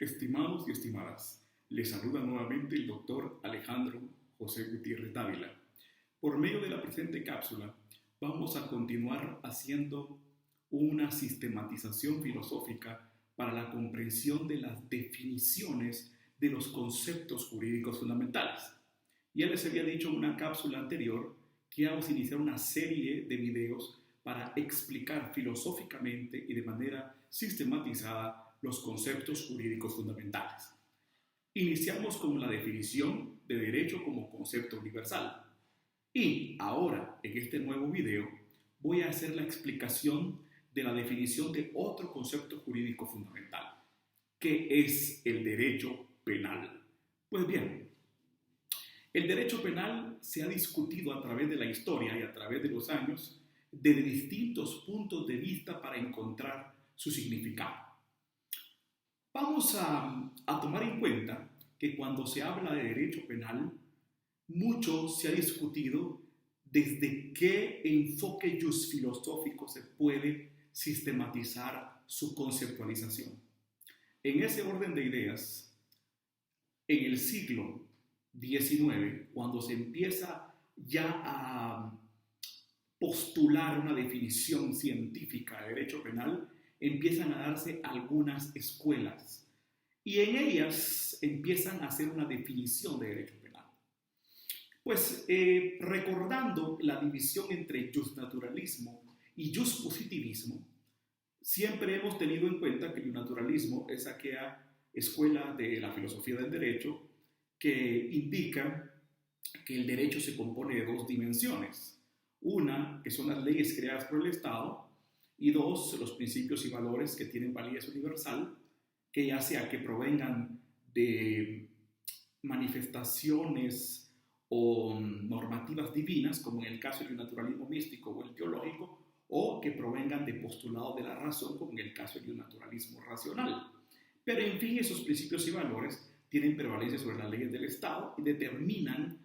Estimados y estimadas, les saluda nuevamente el doctor Alejandro José Gutiérrez Dávila. Por medio de la presente cápsula, vamos a continuar haciendo una sistematización filosófica para la comprensión de las definiciones de los conceptos jurídicos fundamentales. Ya les había dicho en una cápsula anterior que vamos a iniciar una serie de videos para explicar filosóficamente y de manera sistematizada los conceptos jurídicos fundamentales. Iniciamos con la definición de derecho como concepto universal. Y ahora, en este nuevo video, voy a hacer la explicación de la definición de otro concepto jurídico fundamental, que es el derecho penal. Pues bien, el derecho penal se ha discutido a través de la historia y a través de los años desde distintos puntos de vista para encontrar su significado. Vamos a tomar en cuenta que cuando se habla de derecho penal, mucho se ha discutido desde qué enfoque filosófico se puede sistematizar su conceptualización. En ese orden de ideas, en el siglo XIX, cuando se empieza ya a postular una definición científica de derecho penal, empiezan a darse algunas escuelas y en ellas empiezan a hacer una definición de derecho penal. Pues recordando la división entre justnaturalismo y justpositivismo, siempre hemos tenido en cuenta que el justnaturalismo es aquella escuela de la filosofía del derecho que indica que el derecho se compone de dos dimensiones. Una, que son las leyes creadas por el Estado, y dos, los principios y valores que tienen validez universal, que ya sea que provengan de manifestaciones o normativas divinas, como en el caso del naturalismo místico o el teológico, o que provengan de postulados de la razón, como en el caso del naturalismo racional. Pero en fin, esos principios y valores tienen prevalencia sobre las leyes del Estado y determinan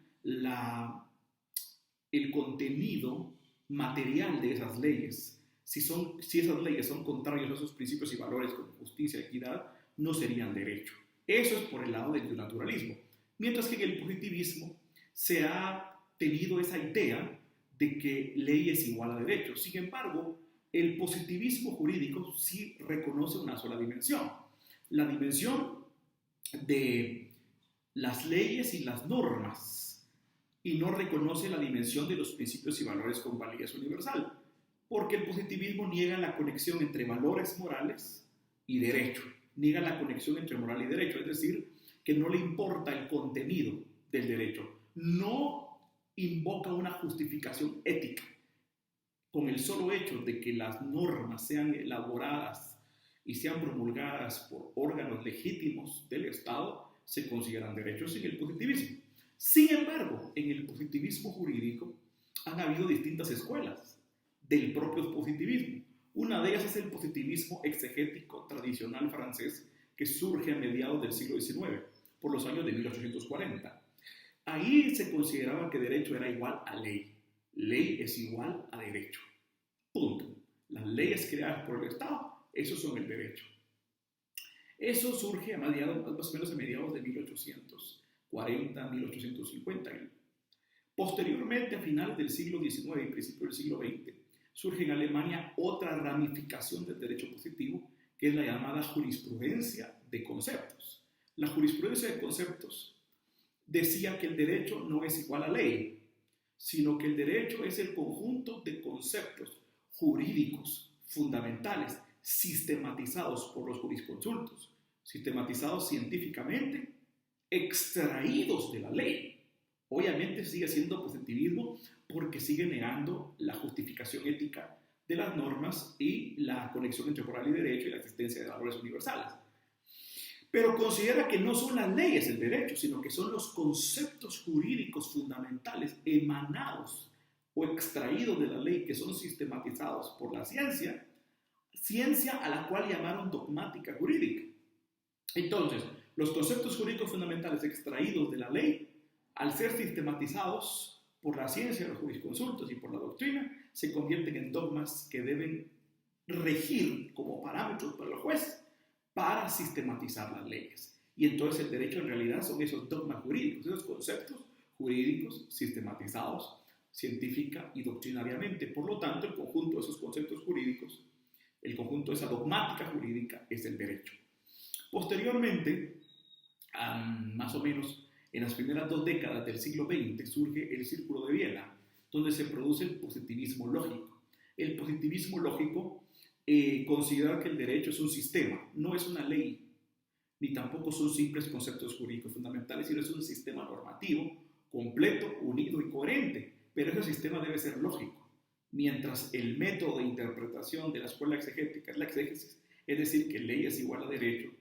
el contenido material de esas leyes. Si esas leyes son contrarias a esos principios y valores como justicia y equidad, no serían derecho. Eso es por el lado del naturalismo. Mientras que en el positivismo se ha tenido esa idea de que ley es igual a derecho. Sin embargo, el positivismo jurídico sí reconoce una sola dimensión. La dimensión de las leyes y las normas, y no reconoce la dimensión de los principios y valores con validez universal, porque el positivismo niega la conexión entre valores morales y derecho, niega la conexión entre moral y derecho, es decir, que no le importa el contenido del derecho, no invoca una justificación ética. Con el solo hecho de que las normas sean elaboradas y sean promulgadas por órganos legítimos del Estado, se consideran derechos en el positivismo. Sin embargo, en el positivismo jurídico han habido distintas escuelas del propio positivismo. Una de ellas es el positivismo exegético tradicional francés que surge a mediados del siglo XIX, por los años de 1840. Ahí se consideraba que derecho era igual a ley. Ley es igual a derecho. Punto. Las leyes creadas por el Estado, esos son el derecho. Eso surge más o menos a mediados de 1840, 1850. Posteriormente, a finales del siglo XIX y principios del siglo XX, surge en Alemania otra ramificación del derecho positivo, que es la llamada jurisprudencia de conceptos. La jurisprudencia de conceptos decía que el derecho no es igual a ley, sino que el derecho es el conjunto de conceptos jurídicos fundamentales sistematizados por los jurisconsultos, sistematizados científicamente, extraídos de la ley. Obviamente sigue siendo positivismo porque sigue negando la justificación ética de las normas y la conexión entre moral y derecho y la existencia de valores universales. Pero considera que no son las leyes el derecho, sino que son los conceptos jurídicos fundamentales emanados o extraídos de la ley que son sistematizados por la ciencia a la cual llamaron dogmática jurídica. Entonces, los conceptos jurídicos fundamentales extraídos de la ley, al ser sistematizados por la ciencia, los jurisconsultos y por la doctrina, se convierten en dogmas que deben regir como parámetros para los jueces. para sistematizar las leyes. Y entonces el derecho en realidad son esos dogmas jurídicos, esos conceptos jurídicos sistematizados científica y doctrinariamente. Por lo tanto, el conjunto de esos conceptos jurídicos, el conjunto de esa dogmática jurídica es el derecho. Posteriormente, más o menos en las primeras 2 décadas del siglo XX, surge el Círculo de Viena, donde se produce el positivismo lógico. El positivismo lógico considera que el derecho es un sistema, no es una ley, ni tampoco son simples conceptos jurídicos fundamentales, sino es un sistema normativo completo, unido y coherente. Pero ese sistema debe ser lógico, mientras el método de interpretación de la escuela exegética es la exégesis, es decir, que ley es igual a derecho,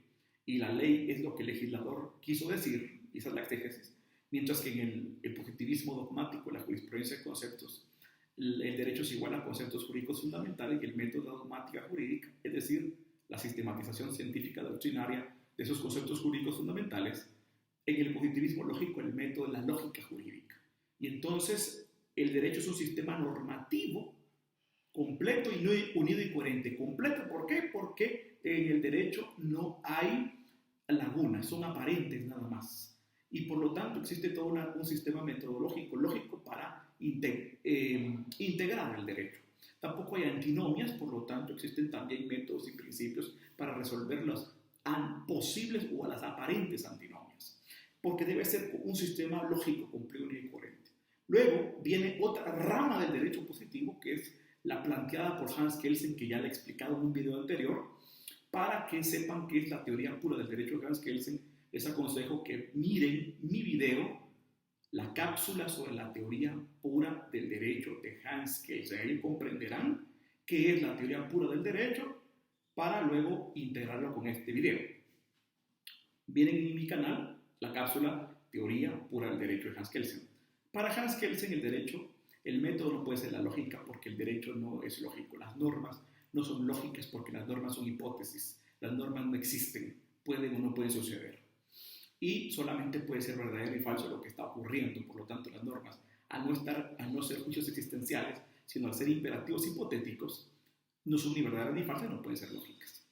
y la ley es lo que el legislador quiso decir, y esa es la exégesis, mientras que en el positivismo dogmático, la jurisprudencia de conceptos, el derecho es igual a conceptos jurídicos fundamentales y el método de la dogmática jurídica, es decir, la sistematización científica doctrinaria de esos conceptos jurídicos fundamentales. En el positivismo lógico, el método de la lógica jurídica. Y entonces, el derecho es un sistema normativo completo y unido y coherente. Completo, ¿por qué? Porque en el derecho no hay lagunas, son aparentes nada más. Y por lo tanto existe todo un sistema metodológico lógico para integrar el derecho. Tampoco hay antinomias, por lo tanto existen también métodos y principios para resolver las posibles o las aparentes antinomias, porque debe ser un sistema lógico, completo y coherente. Luego viene otra rama del derecho positivo, que es la planteada por Hans Kelsen, que ya le he explicado en un video anterior. Para que sepan qué es la teoría pura del derecho de Hans Kelsen, les aconsejo que miren mi video, la cápsula sobre la teoría pura del derecho de Hans Kelsen. Ahí comprenderán qué es la teoría pura del derecho para luego integrarlo con este video. Vienen en mi canal la cápsula Teoría pura del derecho de Hans Kelsen. Para Hans Kelsen el derecho, el método no puede ser la lógica porque el derecho no es lógico. Las normas no son lógicas porque las normas son hipótesis. Las normas no existen, pueden o no pueden suceder. Y solamente puede ser verdadero y falso lo que está ocurriendo. Por lo tanto, las normas, al no ser juicios existenciales, sino al ser imperativos hipotéticos, no son ni verdaderas ni falsas, no pueden ser lógicas.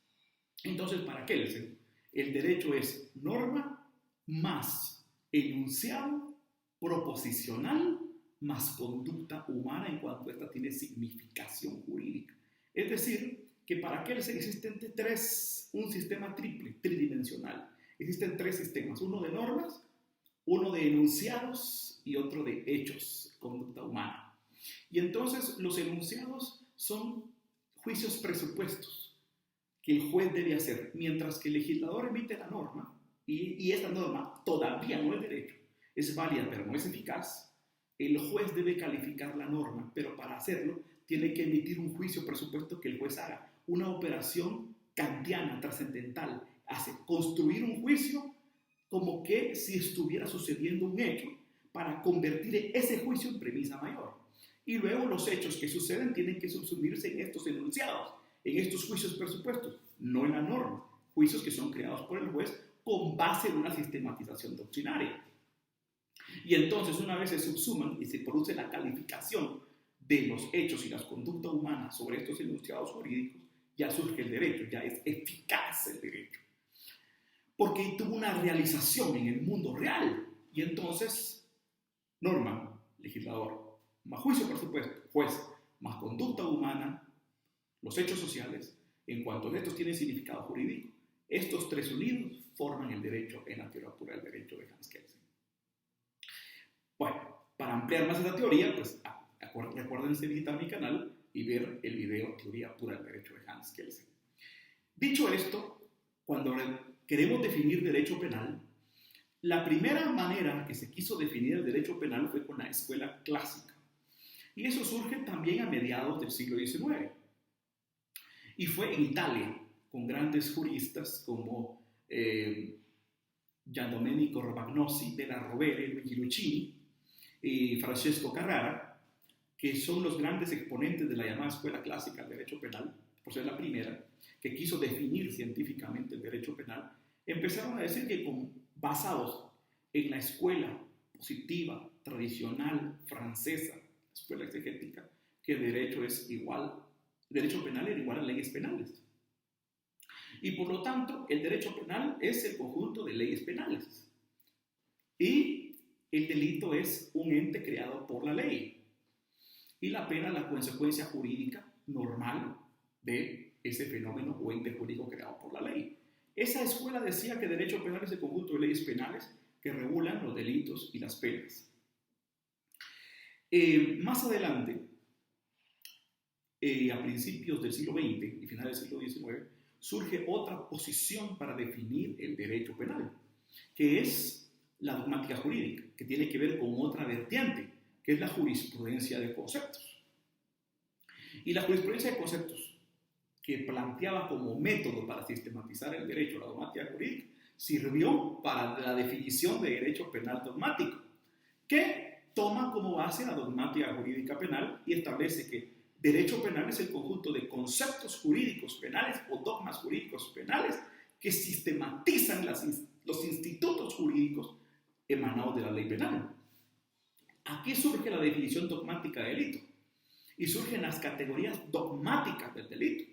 Entonces, para Kelsen, el derecho es norma más enunciado proposicional más conducta humana en cuanto esta tiene significación jurídica. Es decir, que para Kelsen existen un sistema tridimensional. Existen 3 sistemas, uno de normas, uno de enunciados y otro de hechos, conducta humana. Y entonces los enunciados son juicios presupuestos que el juez debe hacer, mientras que el legislador emite la norma, y esta norma todavía no es derecho, es válida pero no es eficaz. El juez debe calificar la norma, pero para hacerlo tiene que emitir un juicio presupuesto que el juez haga, una operación kantiana, trascendental, hace construir un juicio como que si estuviera sucediendo un hecho para convertir ese juicio en premisa mayor. Y luego los hechos que suceden tienen que subsumirse en estos enunciados, en estos juicios presupuestos, no en la norma, juicios que son creados por el juez con base en una sistematización doctrinaria. Y entonces una vez se subsuman y se produce la calificación de los hechos y las conductas humanas sobre estos enunciados jurídicos, ya surge el derecho, ya es eficaz el derecho. Porque tuvo una realización en el mundo real. Y entonces, norma, legislador, más juicio por supuesto, juez, más conducta humana, los hechos sociales, en cuanto estos tienen significado jurídico, estos 3 unidos forman el derecho en la teoría pura del derecho de Hans Kelsen. Bueno, para ampliar más esa teoría, pues recuérdense visitar mi canal y ver el video Teoría pura del derecho de Hans Kelsen. Dicho esto, cuando queremos definir derecho penal, la primera manera que se quiso definir el derecho penal fue con la escuela clásica. Y eso surge también a mediados del siglo XIX. Y fue en Italia, con grandes juristas como Giandomenico Romagnosi, Della Rovere, Luigi Lucchini y Francesco Carrara, que son los grandes exponentes de la llamada escuela clásica del derecho penal, por ser la primera, que quiso definir científicamente el derecho penal, empezaron a decir que basados en la escuela positiva, tradicional, francesa, escuela exegética, que el derecho penal era igual a leyes penales. Y por lo tanto, el derecho penal es el conjunto de leyes penales. Y el delito es un ente creado por la ley. Y la pena es la consecuencia jurídica normal de ese fenómeno o ente jurídico creado por la ley. Esa escuela decía que derecho penal es el conjunto de leyes penales que regulan los delitos y las penas. Más adelante, a principios del siglo XX y finales del siglo XIX, surge otra posición para definir el derecho penal, que es la dogmática jurídica, que tiene que ver con otra vertiente, que es la jurisprudencia de conceptos. Y la jurisprudencia de conceptos, que planteaba como método para sistematizar el derecho la dogmática jurídica, sirvió para la definición de derecho penal dogmático, que toma como base la dogmática jurídica penal y establece que derecho penal es el conjunto de conceptos jurídicos penales o dogmas jurídicos penales que sistematizan los institutos jurídicos emanados de la ley penal. Aquí surge la definición dogmática de delito y surgen las categorías dogmáticas del delito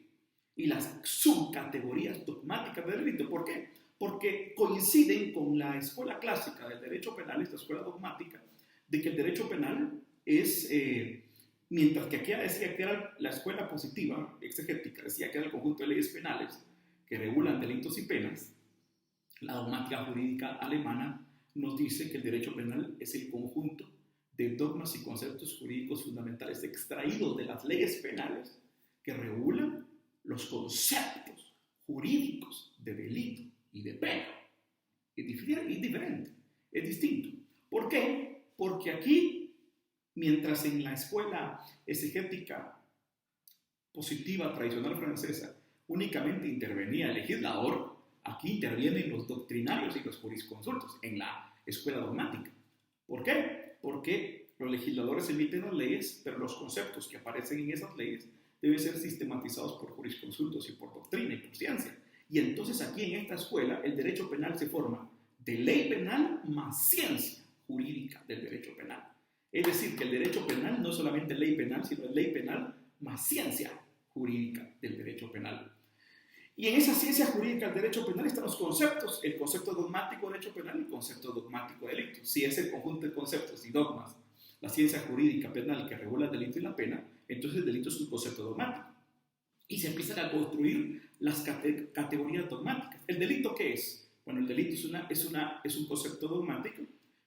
y las subcategorías dogmáticas del delito. ¿Por qué? Porque coinciden con la escuela clásica del derecho penal, esta escuela dogmática, de que el derecho penal es, mientras que aquella decía que era la escuela positiva, exegética, decía que era el conjunto de leyes penales que regulan delitos y penas, la dogmática jurídica alemana nos dice que el derecho penal es el conjunto de dogmas y conceptos jurídicos fundamentales extraídos de las leyes penales que regulan los conceptos jurídicos de delito y de pena. Es diferente, es distinto. ¿Por qué? Porque aquí, mientras en la escuela exegética positiva tradicional francesa únicamente intervenía el legislador, aquí intervienen los doctrinarios y los jurisconsultos en la escuela dogmática. ¿Por qué? Porque los legisladores emiten las leyes, pero los conceptos que aparecen en esas leyes deben ser sistematizados por jurisconsultos y por doctrina y por ciencia. Y entonces aquí en esta escuela el derecho penal se forma de ley penal más ciencia jurídica del derecho penal. Es decir, que el derecho penal no es solamente ley penal, sino es ley penal más ciencia jurídica del derecho penal. Y en esa ciencia jurídica del derecho penal están los conceptos, el concepto dogmático de derecho penal y el concepto dogmático de delito. Si es el conjunto de conceptos y dogmas, la ciencia jurídica penal que regula el delito y la pena, entonces el delito es un concepto dogmático. Y se empiezan a construir las categorías dogmáticas. ¿El delito qué es? Bueno, el delito es un concepto dogmático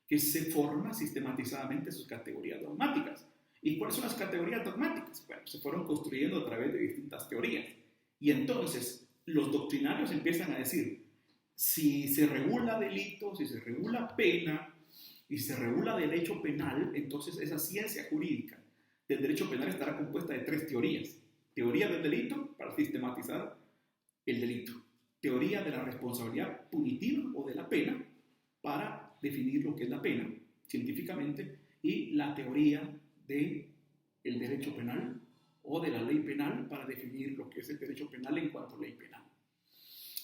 que se forma sistematizadamente en sus categorías dogmáticas. ¿Y cuáles son las categorías dogmáticas? Bueno, se fueron construyendo a través de distintas teorías. Y entonces los doctrinarios empiezan a decir, si se regula delito, si se regula pena y se regula derecho penal, entonces esa ciencia jurídica del derecho penal estará compuesta de 3 teorías. Teoría del delito para sistematizar el delito. Teoría de la responsabilidad punitiva o de la pena para definir lo que es la pena científicamente. Y la teoría del derecho penal o de la ley penal para definir lo que es el derecho penal en cuanto a ley penal.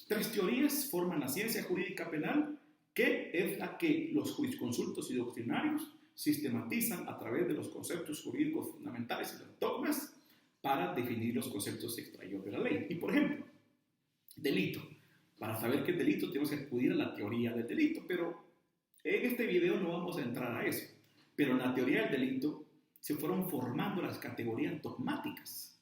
3 teorías forman la ciencia jurídica penal, que es la que los jurisconsultos y doctrinarios sistematizan a través de los conceptos jurídicos fundamentales y los dogmas para definir los conceptos extraídos de la ley. Y por ejemplo, delito. Para saber qué es delito tenemos que acudir a la teoría del delito, pero en este video no vamos a entrar a eso. Pero en la teoría del delito se fueron formando las categorías dogmáticas.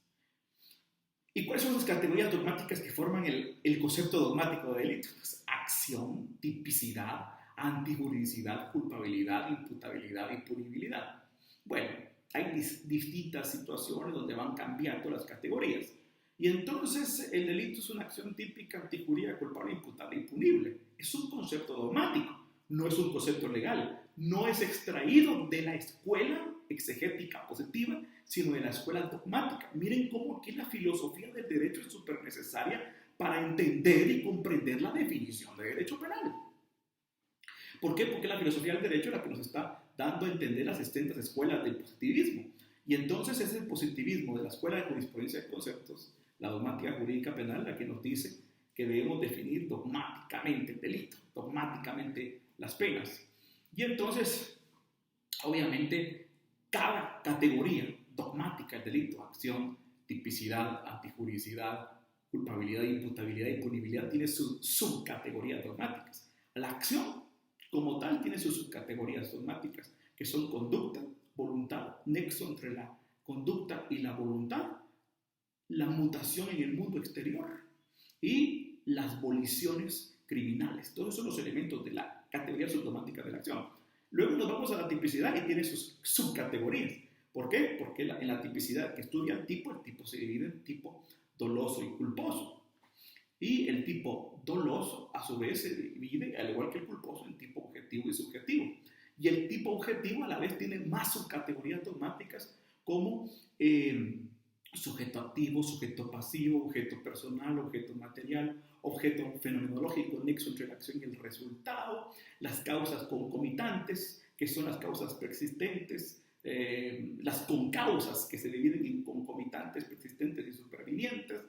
¿Y cuáles son las categorías dogmáticas que forman el concepto dogmático de delito? Pues acción, tipicidad, antijuridicidad, culpabilidad, imputabilidad y punibilidad. Bueno, hay distintas situaciones donde van cambiando las categorías. Y entonces el delito es una acción típica, antijurídica, culpable, imputable y punible. Es un concepto dogmático, no es un concepto legal. No es extraído de la escuela exegética positiva, sino de la escuela dogmática. Miren cómo aquí la filosofía del derecho es súper necesaria para entender y comprender la definición de derecho penal. ¿Por qué? Porque la filosofía del derecho es la que nos está dando a entender las distintas escuelas del positivismo. Y entonces es el positivismo de la escuela de jurisprudencia de conceptos, la dogmática jurídica penal, la que nos dice que debemos definir dogmáticamente el delito, dogmáticamente las penas. Y entonces, obviamente, cada categoría dogmática del delito, acción, tipicidad, antijuridicidad, culpabilidad, imputabilidad y punibilidad tiene sus subcategorías dogmáticas. La acción como tal tiene sus subcategorías dogmáticas, que son conducta, voluntad, nexo entre la conducta y la voluntad, la mutación en el mundo exterior y las voliciones criminales. Todos son los elementos de la categoría subdogmática de la acción. Luego nos vamos a la tipicidad y tiene sus subcategorías. ¿Por qué? Porque en la tipicidad que estudia el tipo se divide en tipo doloso y culposo. Y el tipo doloso, a su vez, se divide, al igual que el culposo, en tipo objetivo y subjetivo. Y el tipo objetivo, a la vez, tiene más subcategorías dogmáticas como sujeto activo, sujeto pasivo, objeto personal, objeto material, objeto fenomenológico, nexo entre la acción y el resultado, las causas concomitantes, que son las causas persistentes, las concausas, que se dividen en concomitantes, persistentes y supervinientes,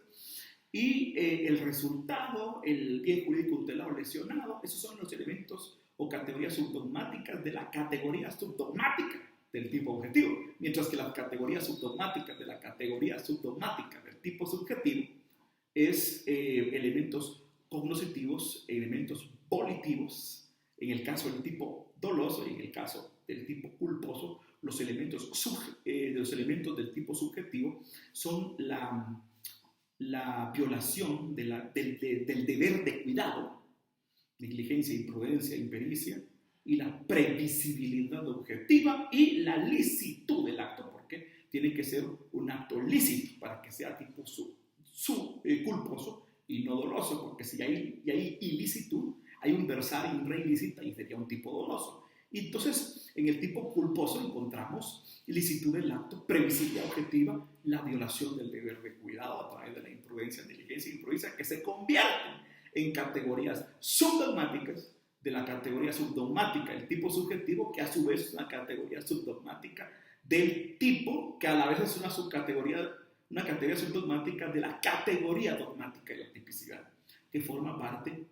y el resultado, el bien jurídico tutelado lesionado. Esos son los elementos o categorías subdogmáticas de la categoría subdogmática del tipo objetivo, mientras que las categorías subdogmáticas de la categoría subdogmática del tipo subjetivo es elementos cognoscitivos, elementos volitivos, en el caso del tipo doloso y en el caso del tipo culposo, los elementos del tipo subjetivo son la violación del deber de cuidado, negligencia, imprudencia, impericia, y la previsibilidad objetiva y la licitud del acto, porque tiene que ser un acto lícito para que sea tipo culposo y no doloso, porque si hay ilicitud, hay un versar y un re ilícita y sería un tipo doloso. Y entonces, en el tipo culposo encontramos licitud del acto, previsibilidad objetiva, la violación del deber de cuidado a través de la imprudencia, negligencia e imprudencia, que se convierten en categorías subdogmáticas de la categoría subdogmática, el tipo subjetivo, que a su vez es una categoría subdogmática del tipo, que a la vez es una categoría subdogmática de la categoría dogmática de la tipicidad, que forma parte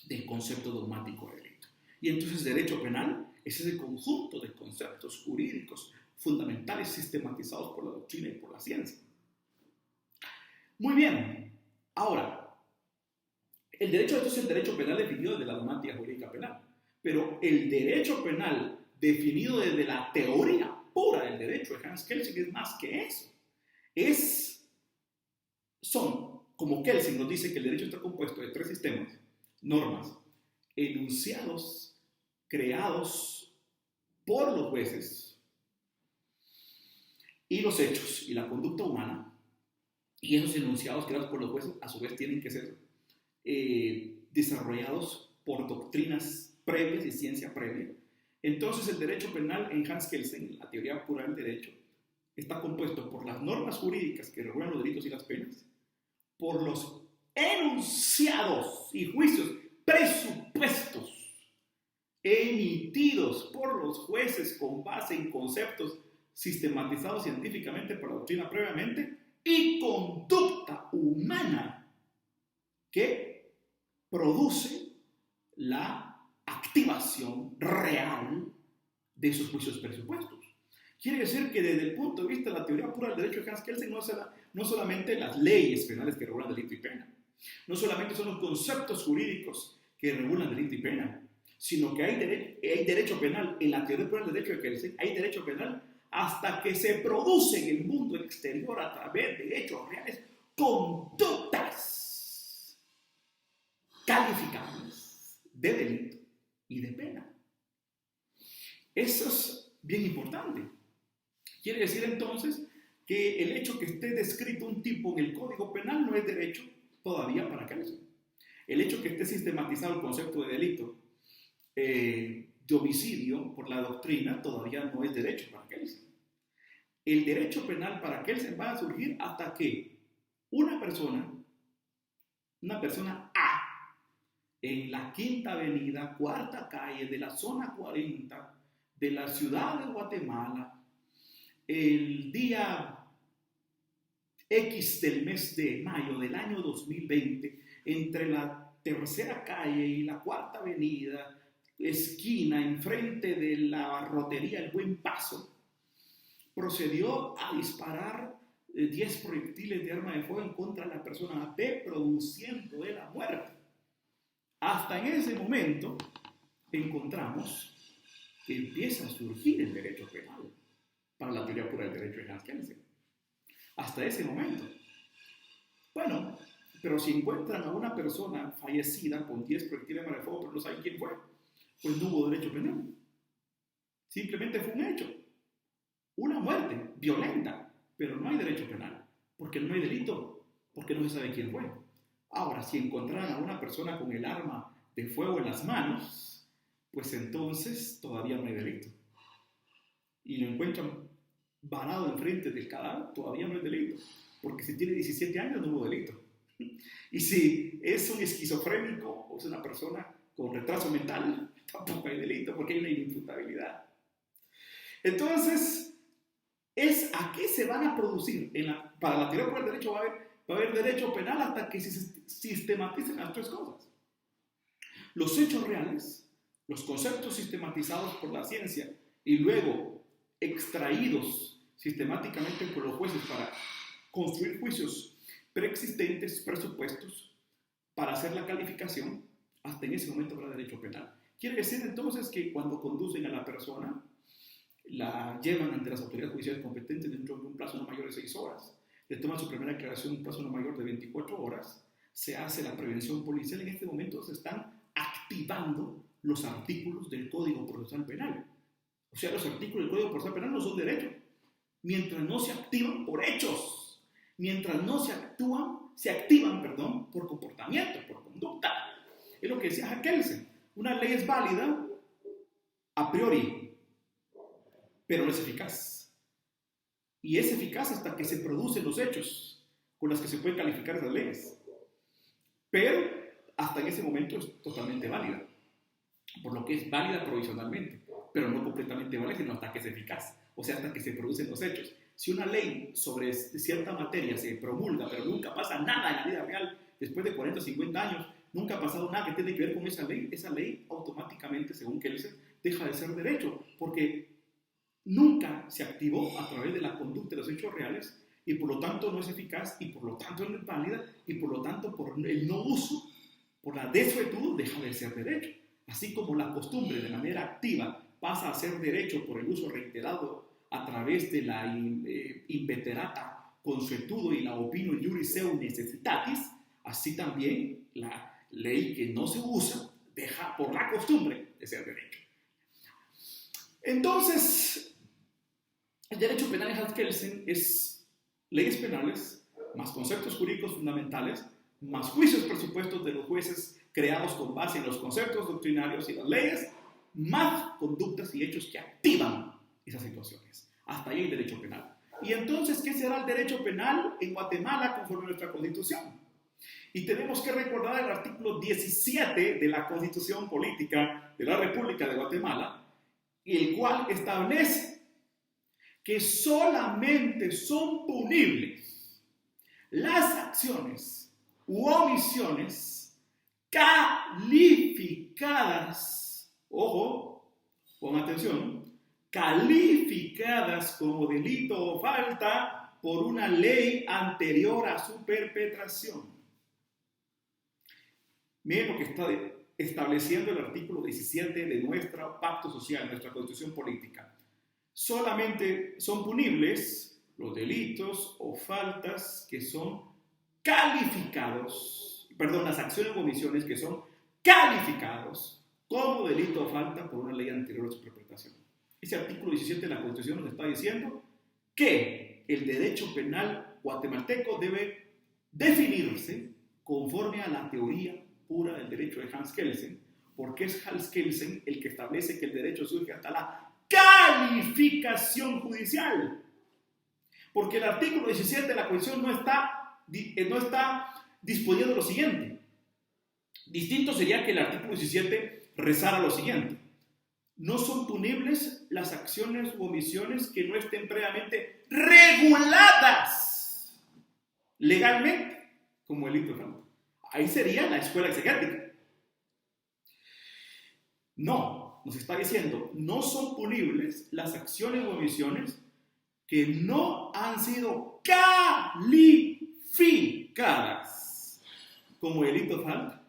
del concepto dogmático de delito. Y entonces derecho penal es ese conjunto de conceptos jurídicos fundamentales sistematizados por la doctrina y por la ciencia. Muy bien, ahora, el derecho es el derecho penal definido desde la dogmática jurídica penal, pero el derecho penal definido desde la teoría pura del derecho de Hans Kelsen es más que eso. Son, como Kelsen nos dice que el derecho está compuesto de 3 sistemas, normas, enunciados creados por los jueces y los hechos y la conducta humana, y esos enunciados creados por los jueces a su vez tienen que ser desarrollados por doctrinas previas y ciencia previa. Entonces el derecho penal en Hans Kelsen, la teoría pura del derecho, está compuesto por las normas jurídicas que regulan los delitos y las penas, por los enunciados y juicios, presupuestos emitidos por los jueces con base en conceptos sistematizados científicamente por la doctrina previamente, y conducta humana que produce la activación real de esos juicios presupuestos. Quiere decir que desde el punto de vista de la teoría pura del derecho de Hans Kelsen no solamente las leyes penales que regulan delito y pena, no solamente son los conceptos jurídicos que regulan delito y pena, sino que hay derecho penal en la teoría pura del derecho de Kelsen, hay derecho penal hasta que se produce en el mundo exterior a través de hechos reales conductas calificables de delito y de pena. Eso es bien importante. Quiere decir entonces que el hecho que esté descrito un tipo en el Código Penal no es derecho todavía para Kelsen. El hecho que esté sistematizado el concepto de delito de homicidio por la doctrina todavía no es derecho para Kelsen. El derecho penal para Kelsen va a surgir hasta que una persona A, en la Quinta Avenida, Cuarta Calle de la Zona 40 de la ciudad de Guatemala, el día X del mes de mayo del año 2020, entre la Tercera Calle y la Cuarta Avenida, esquina, enfrente de la barrotería El Buen Paso, procedió a disparar 10 proyectiles de arma de fuego en contra de la persona B, produciendo de la muerte. Hasta en ese momento encontramos que empieza a surgir el derecho penal para la teoría pura del derecho de Hans Kelsen. Hasta ese momento. Bueno, pero si encuentran a una persona fallecida con 10 proyectiles de arma de fuego, pero no saben quién fue, pues no hubo derecho penal. Simplemente fue un hecho. Una muerte violenta, pero no hay derecho penal, porque no hay delito, porque no se sabe quién fue. Ahora, si encontraran a una persona con el arma de fuego en las manos, pues entonces todavía no hay delito. Y lo encuentran varado enfrente del cadáver, todavía no hay delito, porque si tiene 17 años no hubo delito. Y si es un esquizofrénico o es una persona con retraso mental, tampoco hay delito, porque hay una inimputabilidad. Entonces, es a qué se van a producir. Para la teoría por el derecho va a haber derecho penal hasta que se sistematicen las tres cosas. Los hechos reales, los conceptos sistematizados por la ciencia y luego extraídos sistemáticamente por los jueces para construir juicios preexistentes, presupuestos, para hacer la calificación, hasta en ese momento habrá derecho penal. Quiere decir entonces que cuando conducen a la persona, la llevan ante las autoridades judiciales competentes dentro de un plazo no mayor de 6 horas, le toman su primera declaración en un plazo no mayor de 24 horas, se hace la prevención policial. En este momento se están activando los artículos del Código Procesal Penal. O sea, los artículos del Código Procesal Penal no son derechos, mientras no se activan por hechos, mientras no se activan por comportamiento, por conducta. Es lo que decía Hans Kelsen. Una ley es válida a priori, pero no es eficaz. Y es eficaz hasta que se producen los hechos con los que se pueden calificar esas leyes. Pero hasta en ese momento es totalmente válida, por lo que es válida provisionalmente, pero no completamente válida, sino hasta que es eficaz, o sea, hasta que se producen los hechos. Si una ley sobre cierta materia se promulga, pero nunca pasa nada en la vida real, después de 40 o 50 años, nunca ha pasado nada que tenga que ver con esa ley automáticamente, según Kelsen, deja de ser derecho, porque nunca se activó a través de la conducta de los hechos reales y por lo tanto no es eficaz y por lo tanto no es válida y por lo tanto por el no uso, por la desuetud, deja de ser derecho. Así como la costumbre de manera activa pasa a ser derecho por el uso reiterado a través de la inveterata consuetudo y la opinio iuris seu necessitatis, así también la ley que no se usa deja por la costumbre de ser derecho. Entonces, el derecho penal en Hans Kelsen es leyes penales, más conceptos jurídicos fundamentales, más juicios presupuestos de los jueces creados con base en los conceptos doctrinarios y las leyes, más conductas y hechos que activan esas situaciones. Hasta ahí el derecho penal. Y entonces, ¿qué será el derecho penal en Guatemala conforme a nuestra Constitución? Y tenemos que recordar el artículo 17 de la Constitución Política de la República de Guatemala, el cual establece que solamente son punibles las acciones u omisiones calificadas, ojo, pon atención, calificadas como delito o falta por una ley anterior a su perpetración. Miren lo que está estableciendo el artículo 17 de nuestro pacto social, nuestra constitución política. Solamente son punibles los delitos o faltas que son calificados, las acciones o omisiones que son calificados como delito o falta por una ley anterior a su perpetración. Ese artículo 17 de la Constitución nos está diciendo que el derecho penal guatemalteco debe definirse conforme a la teoría pura del derecho de Hans Kelsen, porque es Hans Kelsen el que establece que el derecho surge hasta la calificación judicial. Porque el artículo 17 de la Constitución no está disponiendo lo siguiente. Distinto sería que el artículo 17 rezara lo siguiente: no son punibles las acciones u omisiones que no estén previamente reguladas legalmente como delito de falta. Ahí sería la escuela exegética. No, nos está diciendo, no son punibles las acciones u omisiones que no han sido calificadas como delito falta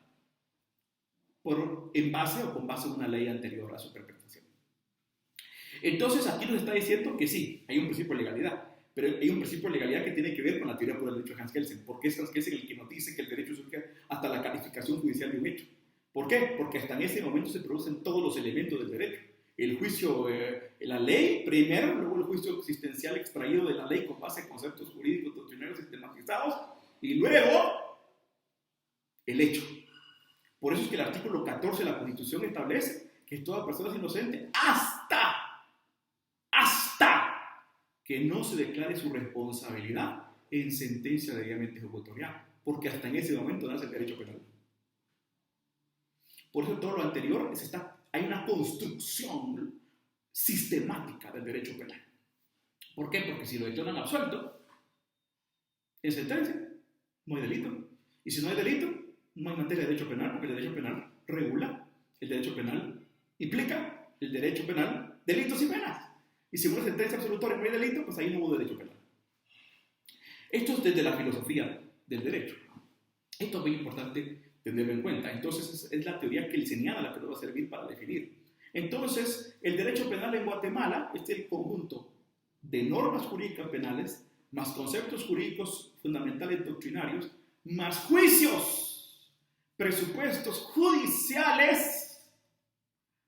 en base o con base en una ley anterior a su perpetración. Entonces aquí nos está diciendo que sí, hay un principio de legalidad, pero hay un principio de legalidad que tiene que ver con la teoría por el derecho de Hans Kelsen, porque es Hans Kelsen el que nos dice que el derecho surge hasta la calificación judicial de un hecho. ¿Por qué? Porque hasta en ese momento se producen todos los elementos del derecho. El juicio, la ley primero, luego el juicio existencial extraído de la ley con base en conceptos jurídicos doctrinarios sistematizados, y luego el hecho. Por eso es que el artículo 14 de la Constitución establece que toda persona es inocente hasta que no se declare su responsabilidad en sentencia debidamente ejecutorial, porque hasta en ese momento nace el derecho penal. Por eso todo lo anterior hay una construcción sistemática del derecho penal. ¿Por qué? Porque si lo declaran absuelto, en sentencia no hay delito. Y si no hay delito, no hay materia de derecho penal, porque el derecho penal regula, el derecho penal implica, el derecho penal, delitos y penas. Y si una sentencia absolutoria no hay delito, pues ahí no hubo derecho penal. Esto es desde la filosofía del derecho. Esto es muy importante tenerlo en cuenta. Entonces es la teoría kelseniana la que nos va a servir para definir. Entonces, el derecho penal en Guatemala es el conjunto de normas jurídicas penales, más conceptos jurídicos fundamentales doctrinarios, más juicios, presupuestos judiciales,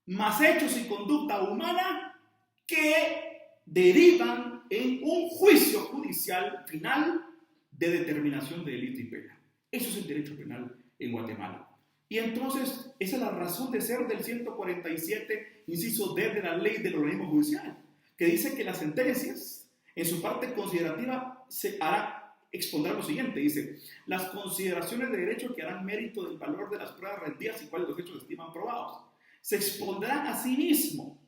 más hechos y conducta humana que derivan en un juicio judicial final de determinación de delito y pena. Eso es el derecho penal en Guatemala. Y entonces, esa es la razón de ser del 147, inciso D de la ley del organismo judicial, que dice que las sentencias, en su parte considerativa, expondrá lo siguiente, dice, las consideraciones de derecho que harán mérito del valor de las pruebas rendidas y cuáles los hechos se estiman probados. Se expondrán a sí mismo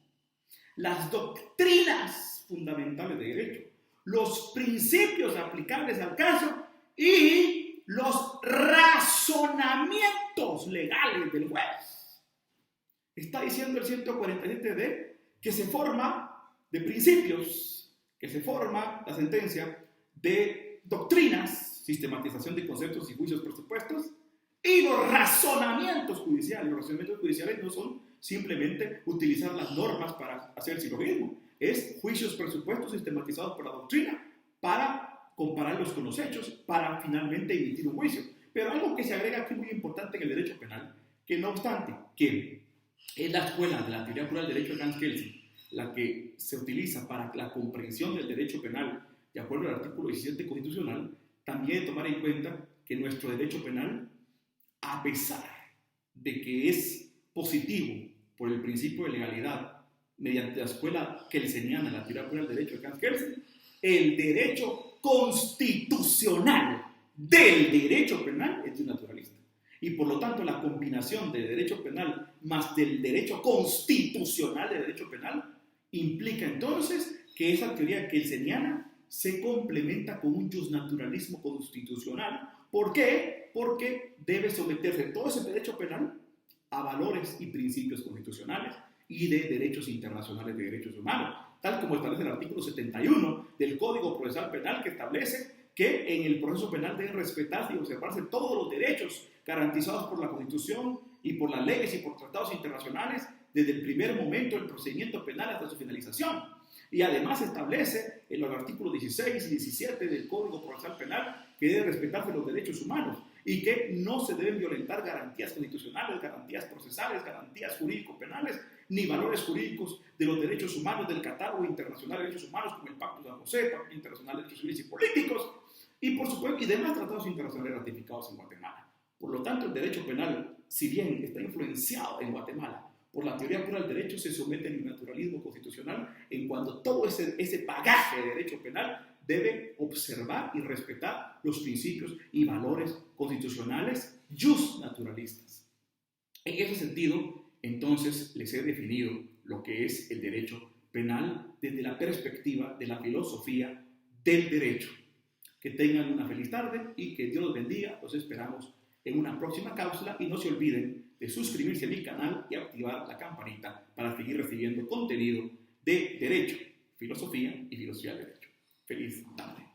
las doctrinas fundamentales de derecho, los principios aplicables al caso y los razonamientos legales del juez. Está diciendo el 147D que se forma de principios, que se forma la sentencia de doctrinas, sistematización de conceptos y juicios presupuestos, y los razonamientos judiciales. Los razonamientos judiciales no son simplemente utilizar las normas para hacer el silogismo, es juicios presupuestos sistematizados por la doctrina para compararlos con los hechos, para finalmente emitir un juicio. Pero algo que se agrega aquí muy importante en el derecho penal, que no obstante, que es la escuela de la teoría pura del derecho de Hans Kelsen, la que se utiliza para la comprensión del derecho penal de acuerdo al artículo 17 constitucional, también hay que tomar en cuenta que nuestro derecho penal, a pesar de que es positivo por el principio de legalidad mediante la escuela kelseniana, la teoría pura del derecho de Hans Kelsen, el derecho constitucional del derecho penal es naturalista. Y por lo tanto la combinación del derecho penal más del derecho constitucional del derecho penal implica entonces que esa teoría kelseniana se complementa con un justnaturalismo constitucional. ¿Por qué? Porque debe someterse todo ese derecho penal a valores y principios constitucionales y de derechos internacionales de derechos humanos, tal como establece el artículo 71 del Código Procesal Penal, que establece que en el proceso penal deben respetarse y observarse todos los derechos garantizados por la Constitución y por las leyes y por tratados internacionales desde el primer momento del procedimiento penal hasta su finalización. Y además establece en los artículos 16 y 17 del Código Procesal Penal que deben respetarse los derechos humanos y que no se deben violentar garantías constitucionales, garantías procesales, garantías jurídico-penales, ni valores jurídicos de los derechos humanos del catálogo internacional de derechos humanos como el Pacto de San José, Pacto Internacional de Derechos Civiles y Políticos, y por supuesto, y demás tratados internacionales ratificados en Guatemala. Por lo tanto, el derecho penal, si bien está influenciado en Guatemala por la teoría pura del derecho, se somete al naturalismo constitucional en cuanto todo ese bagaje de derecho penal debe observar y respetar los principios y valores constitucionales justnaturalistas. En ese sentido, entonces, les he definido lo que es el derecho penal desde la perspectiva de la filosofía del derecho. Que tengan una feliz tarde y que Dios los bendiga. Los esperamos en una próxima cápsula y no se olviden de suscribirse a mi canal y activar la campanita para seguir recibiendo contenido de derecho, filosofía y filosofía del derecho. Feliz tarde.